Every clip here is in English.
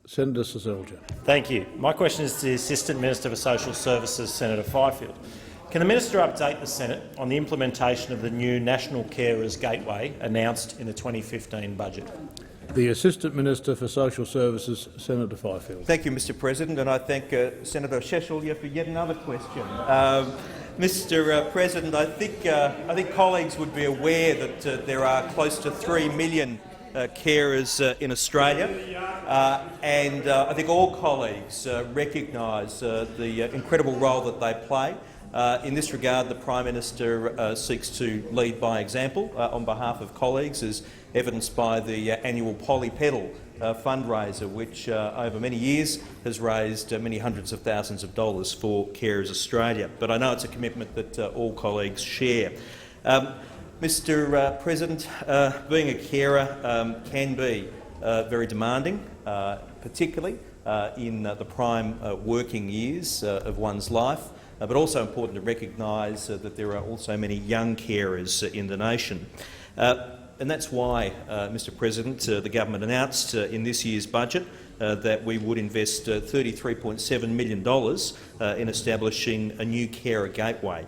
Senator Seselja. Thank you. My question is to the Assistant Minister for Social Services, Senator Fifield. Can the Minister update the Senate on the implementation of the new National Carers Gateway announced in the 2015 budget? The Assistant Minister for Social Services, Senator Fifield. Thank you, Mr President, and I thank Senator Seselja for yet another question. Mr President, I think colleagues would be aware that there are close to 3 million carers in Australia, and I think all colleagues recognise the incredible role that they play. In this regard, the Prime Minister seeks to lead by example on behalf of colleagues, as evidenced by the annual Polly Peddle fundraiser, which over many years has raised many hundreds of thousands of dollars for Carers Australia. But I know it's a commitment that all colleagues share. Mr President, being a carer can be very demanding, particularly in the prime working years of one's life, but also important to recognise that there are also many young carers in the nation. And that's why, Mr President, the government announced in this year's budget that we would invest $33.7 million in establishing a new carer gateway.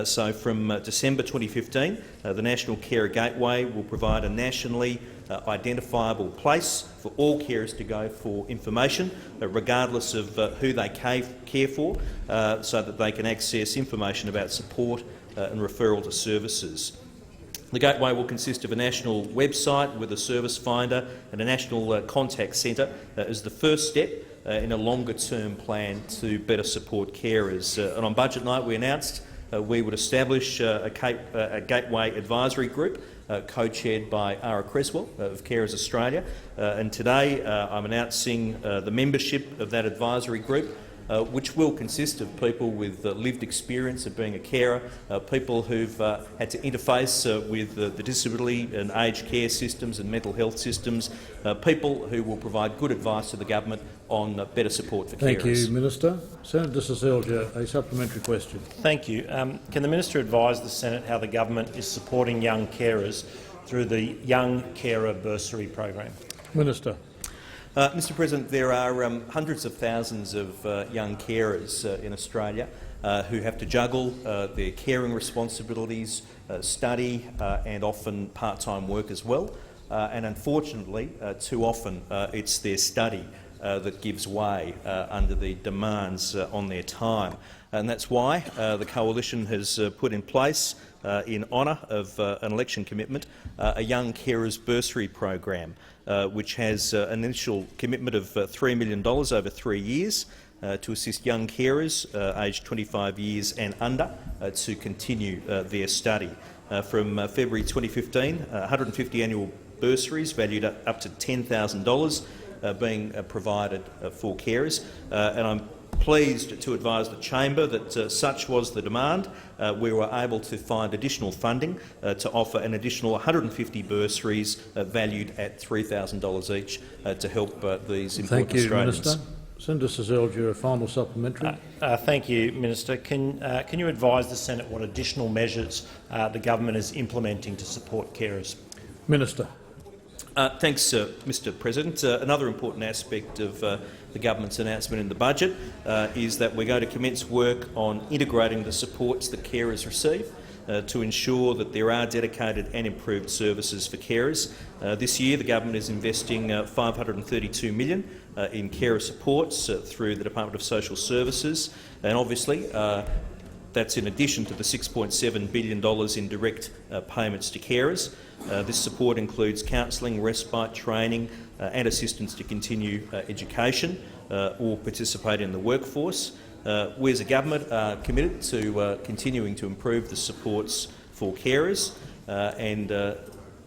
So from December 2015, the National Carer Gateway will provide a nationally identifiable place for all carers to go for information, regardless of who they care for, so that they can access information about support and referral to services. The gateway will consist of a national website with a service finder and a national contact centre as the first step in a longer-term plan to better support carers. And on budget night, we announced we would establish a gateway advisory group co-chaired by Ara Creswell of Carers Australia, and today I'm announcing the membership of that advisory group, which will consist of people with lived experience of being a carer, people who've had to interface with the disability and aged care systems and mental health systems, people who will provide good advice to the government on better support for carers. Thank you, Minister. Senator Seselja, a supplementary question. Thank you. Can the Minister advise the Senate how the government is supporting young carers through the Young Carer Bursary program? Minister. Mr President, there are hundreds of thousands of young carers in Australia who have to juggle their caring responsibilities, study and often part-time work as well. And unfortunately, too often it's their study that gives way under the demands on their time. And that's why the Coalition has put in place, in honour of an election commitment, a Young Carers Bursary program, which has an initial commitment of $3 million over 3 years to assist young carers aged 25 years and under to continue their study. From February 2015, 150 annual bursaries valued up to $10,000 being provided for carers, and I'm pleased to advise the chamber that such was the demand. We were able to find additional funding to offer an additional 150 bursaries valued at $3,000 each to help these important Australians. Thank you, Minister. Senator Seselja, a final supplementary. Thank you, Minister. Can you advise the Senate what additional measures the government is implementing to support carers? Minister. Thanks, Mr President. Another important aspect of the government's announcement in the budget is that we're going to commence work on integrating the supports that carers receive to ensure that there are dedicated and improved services for carers. This year the government is investing $532 million in carer supports through the Department of Social Services, and obviously that's in addition to the $6.7 billion in direct payments to carers. This support includes counselling, respite, training and assistance to continue education or participate in the workforce. We as a government are committed to continuing to improve the supports for carers, and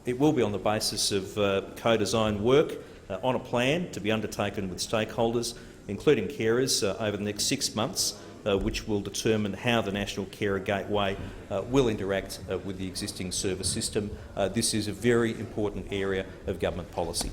it will be on the basis of co-designed work on a plan to be undertaken with stakeholders, including carers, over the next 6 months, which will determine how the National Carer Gateway will interact with the existing service system. This is a very important area of government policy.